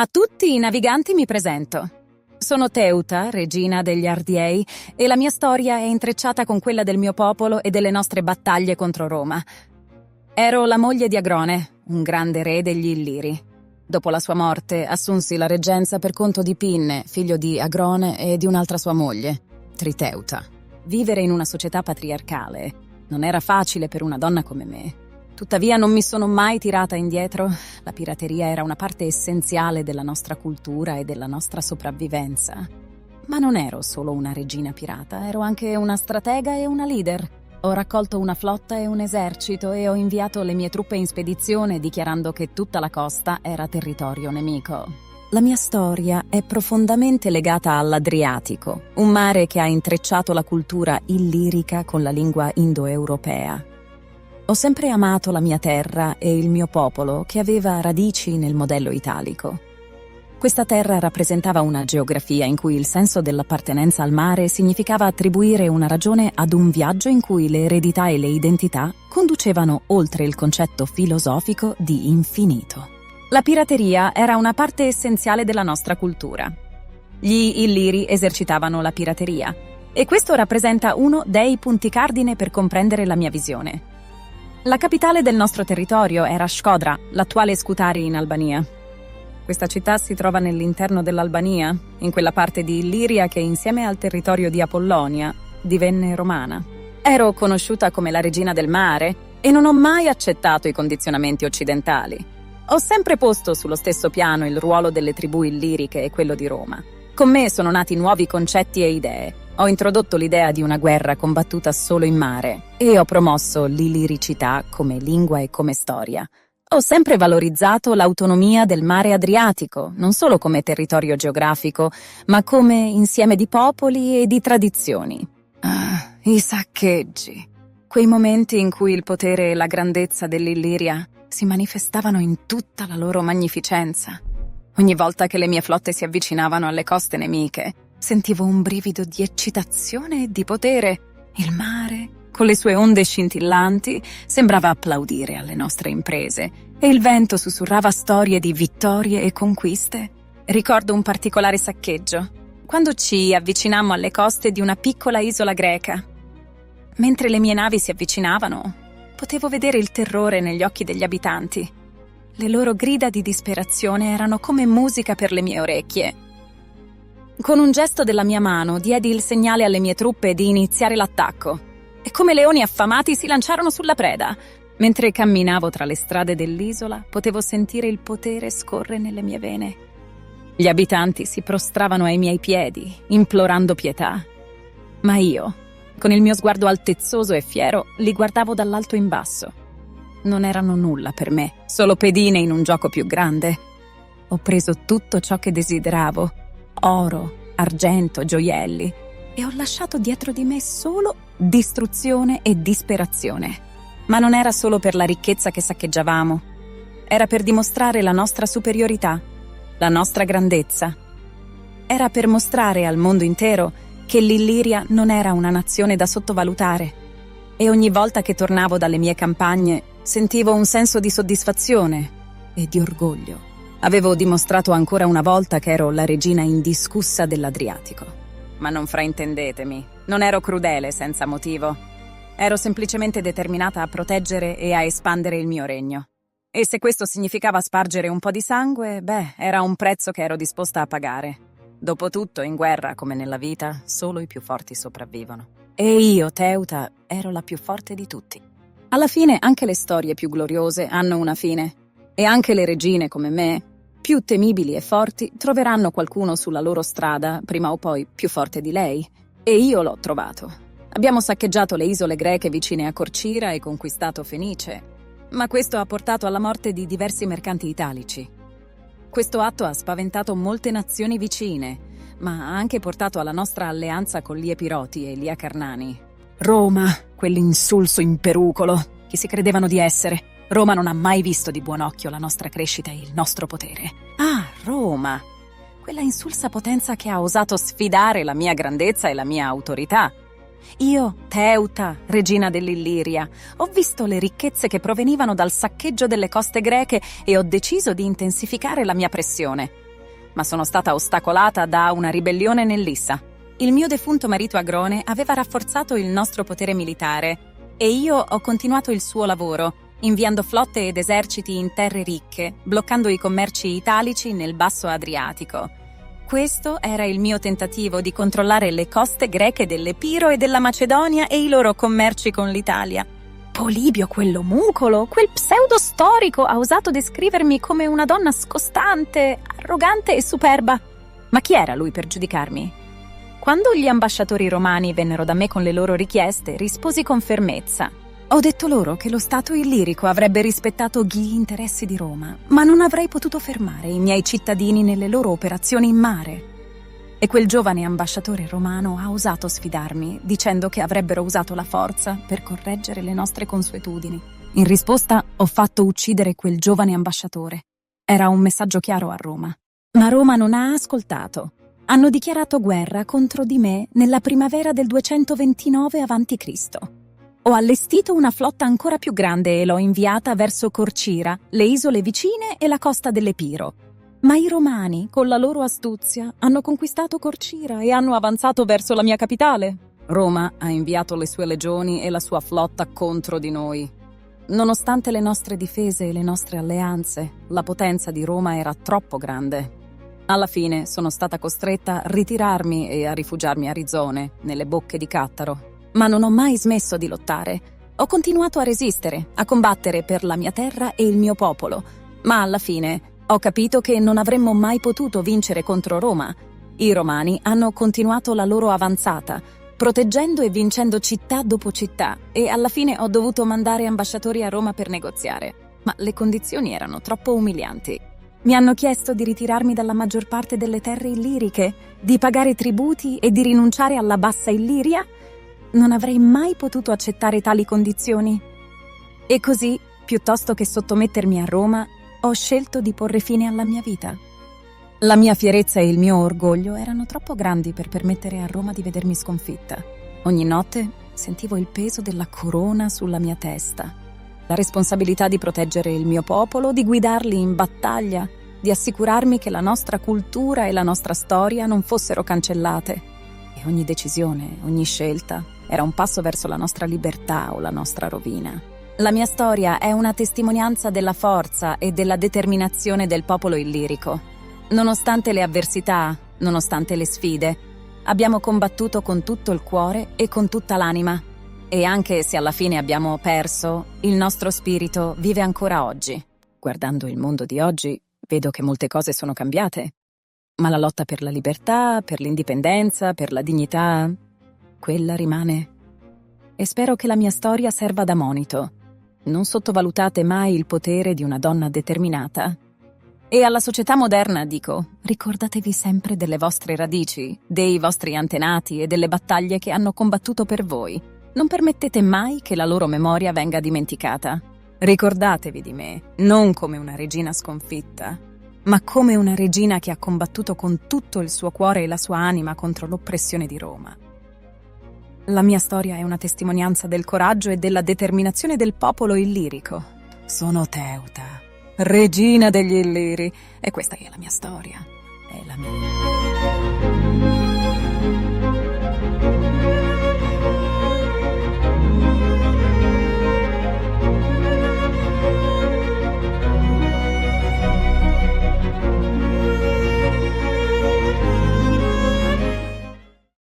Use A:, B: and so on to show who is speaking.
A: A tutti i naviganti mi presento. Sono Teuta, regina degli Ardiei, e la mia storia è intrecciata con quella del mio popolo e delle nostre battaglie contro Roma. Ero la moglie di Agrone, un grande re degli Illiri. Dopo la sua morte assunsi la reggenza per conto di Pinne, figlio di Agrone e di un'altra sua moglie, Triteuta. Vivere in una società patriarcale non era facile per una donna come me. Tuttavia non mi sono mai tirata indietro. La pirateria era una parte essenziale della nostra cultura e della nostra sopravvivenza. Ma non ero solo una regina pirata, ero anche una stratega e una leader. Ho raccolto una flotta e un esercito e ho inviato le mie truppe in spedizione dichiarando che tutta la costa era territorio nemico. La mia storia è profondamente legata all'Adriatico, un mare che ha intrecciato la cultura illirica con la lingua indoeuropea. Ho sempre amato la mia terra e il mio popolo, che aveva radici nel modello italico. Questa terra rappresentava una geografia in cui il senso dell'appartenenza al mare significava attribuire una ragione ad un viaggio in cui le eredità e le identità conducevano oltre il concetto filosofico di infinito. La pirateria era una parte essenziale della nostra cultura. Gli Illiri esercitavano la pirateria, e questo rappresenta uno dei punti cardine per comprendere la mia visione. La capitale del nostro territorio era Shkodra, l'attuale Scutari in Albania. Questa città si trova nell'interno dell'Albania, in quella parte di Illiria che insieme al territorio di Apollonia divenne romana. Ero conosciuta come la regina del mare e non ho mai accettato i condizionamenti occidentali. Ho sempre posto sullo stesso piano il ruolo delle tribù illiriche e quello di Roma. Con me sono nati nuovi concetti e idee. Ho introdotto l'idea di una guerra combattuta solo in mare e ho promosso l'illiricità come lingua e come storia. Ho sempre valorizzato l'autonomia del mare Adriatico, non solo come territorio geografico, ma come insieme di popoli e di tradizioni. I saccheggi. Quei momenti in cui il potere e la grandezza dell'Illiria si manifestavano in tutta la loro magnificenza. Ogni volta che le mie flotte si avvicinavano alle coste nemiche, sentivo un brivido di eccitazione e di potere. Il mare, con le sue onde scintillanti, sembrava applaudire alle nostre imprese e il vento sussurrava storie di vittorie e conquiste. Ricordo un particolare saccheggio, quando ci avvicinammo alle coste di una piccola isola greca. Mentre le mie navi si avvicinavano, potevo vedere il terrore negli occhi degli abitanti. Le loro grida di disperazione erano come musica per le mie orecchie. Con un gesto della mia mano diedi il segnale alle mie truppe di iniziare l'attacco e come leoni affamati si lanciarono sulla preda. Mentre camminavo tra le strade dell'isola, potevo sentire il potere scorrere nelle mie vene. Gli abitanti si prostravano ai miei piedi, implorando pietà. Ma io, con il mio sguardo altezzoso e fiero, li guardavo dall'alto in basso. Non erano nulla per me, solo pedine in un gioco più grande. Ho preso tutto ciò che desideravo: oro, argento, gioielli, e ho lasciato dietro di me solo distruzione e disperazione. Ma non era solo per la ricchezza che saccheggiavamo, era per dimostrare la nostra superiorità, la nostra grandezza. Era per mostrare al mondo intero che l'Illiria non era una nazione da sottovalutare. E ogni volta che tornavo dalle mie campagne sentivo un senso di soddisfazione e di orgoglio. Avevo dimostrato ancora una volta che ero la regina indiscussa dell'Adriatico. Ma non fraintendetemi, non ero crudele senza motivo. Ero semplicemente determinata a proteggere e a espandere il mio regno. E se questo significava spargere un po' di sangue, era un prezzo che ero disposta a pagare. Dopotutto, in guerra, come nella vita, solo i più forti sopravvivono. E io, Teuta, ero la più forte di tutti. Alla fine anche le storie più gloriose hanno una fine. E anche le regine come me, più temibili e forti, troveranno qualcuno sulla loro strada, prima o poi più forte di lei. E io l'ho trovato. Abbiamo saccheggiato le isole greche vicine a Corcira e conquistato Fenice, ma questo ha portato alla morte di diversi mercanti italici. Questo atto ha spaventato molte nazioni vicine, ma ha anche portato alla nostra alleanza con gli Epiroti e gli Acarnani. Roma, quell'insulso imperucolo, chi si credevano di essere. Roma non ha mai visto di buon occhio la nostra crescita e il nostro potere. Ah, Roma! Quella insulsa potenza che ha osato sfidare la mia grandezza e la mia autorità. Io, Teuta, regina dell'Illiria, ho visto le ricchezze che provenivano dal saccheggio delle coste greche e ho deciso di intensificare la mia pressione. ma sono stata ostacolata da una ribellione nell'Issa. Il mio defunto marito Agrone aveva rafforzato il nostro potere militare e io ho continuato il suo lavoro, inviando flotte ed eserciti in terre ricche, bloccando i commerci italici nel basso Adriatico. Questo era il mio tentativo di controllare le coste greche dell'Epiro e della Macedonia e i loro commerci con l'Italia. Polibio, quell'omuncolo, quel pseudo-storico, ha osato descrivermi come una donna scostante, arrogante e superba. Ma chi era lui per giudicarmi? Quando gli ambasciatori romani vennero da me con le loro richieste, risposi con fermezza. Ho detto loro che lo Stato illirico avrebbe rispettato gli interessi di Roma, ma non avrei potuto fermare i miei cittadini nelle loro operazioni in mare. E quel giovane ambasciatore romano ha osato sfidarmi, dicendo che avrebbero usato la forza per correggere le nostre consuetudini. In risposta, ho fatto uccidere quel giovane ambasciatore. Era un messaggio chiaro a Roma. Ma Roma non ha ascoltato. Hanno dichiarato guerra contro di me nella primavera del 229 a.C. Ho allestito una flotta ancora più grande e l'ho inviata verso Corcira, le isole vicine e la costa dell'Epiro. Ma i Romani, con la loro astuzia, hanno conquistato Corcira e hanno avanzato verso la mia capitale. Roma ha inviato le sue legioni e la sua flotta contro di noi. Nonostante le nostre difese e le nostre alleanze, la potenza di Roma era troppo grande. Alla fine sono stata costretta a ritirarmi e a rifugiarmi a Rizone, nelle bocche di Cattaro. Ma non ho mai smesso di lottare. Ho continuato a resistere, a combattere per la mia terra e il mio popolo. Ma alla fine ho capito che non avremmo mai potuto vincere contro Roma. I Romani hanno continuato la loro avanzata, proteggendo e vincendo città dopo città, e alla fine ho dovuto mandare ambasciatori a Roma per negoziare. Ma le condizioni erano troppo umilianti. Mi hanno chiesto di ritirarmi dalla maggior parte delle terre illiriche, di pagare tributi e di rinunciare alla Bassa Illiria. Non avrei mai potuto accettare tali condizioni. E così, piuttosto che sottomettermi a Roma, ho scelto di porre fine alla mia vita. La mia fierezza e il mio orgoglio erano troppo grandi per permettere a Roma di vedermi sconfitta. Ogni notte sentivo il peso della corona sulla mia testa. La responsabilità di proteggere il mio popolo, di guidarli in battaglia, di assicurarmi che la nostra cultura e la nostra storia non fossero cancellate. E ogni decisione, ogni scelta, era un passo verso la nostra libertà o la nostra rovina. La mia storia è una testimonianza della forza e della determinazione del popolo illirico. Nonostante le avversità, nonostante le sfide, abbiamo combattuto con tutto il cuore e con tutta l'anima. E anche se alla fine abbiamo perso, il nostro spirito vive ancora oggi. Guardando il mondo di oggi, vedo che molte cose sono cambiate. Ma la lotta per la libertà, per l'indipendenza, per la dignità, quella rimane. E spero che la mia storia serva da monito. Non sottovalutate mai il potere di una donna determinata. E alla società moderna dico, ricordatevi sempre delle vostre radici, dei vostri antenati e delle battaglie che hanno combattuto per voi. Non permettete mai che la loro memoria venga dimenticata. Ricordatevi di me, non come una regina sconfitta, ma come una regina che ha combattuto con tutto il suo cuore e la sua anima contro l'oppressione di Roma. La mia storia è una testimonianza del coraggio e della determinazione del popolo illirico. Sono Teuta, regina degli Illiri, e questa è la mia storia, è la mia.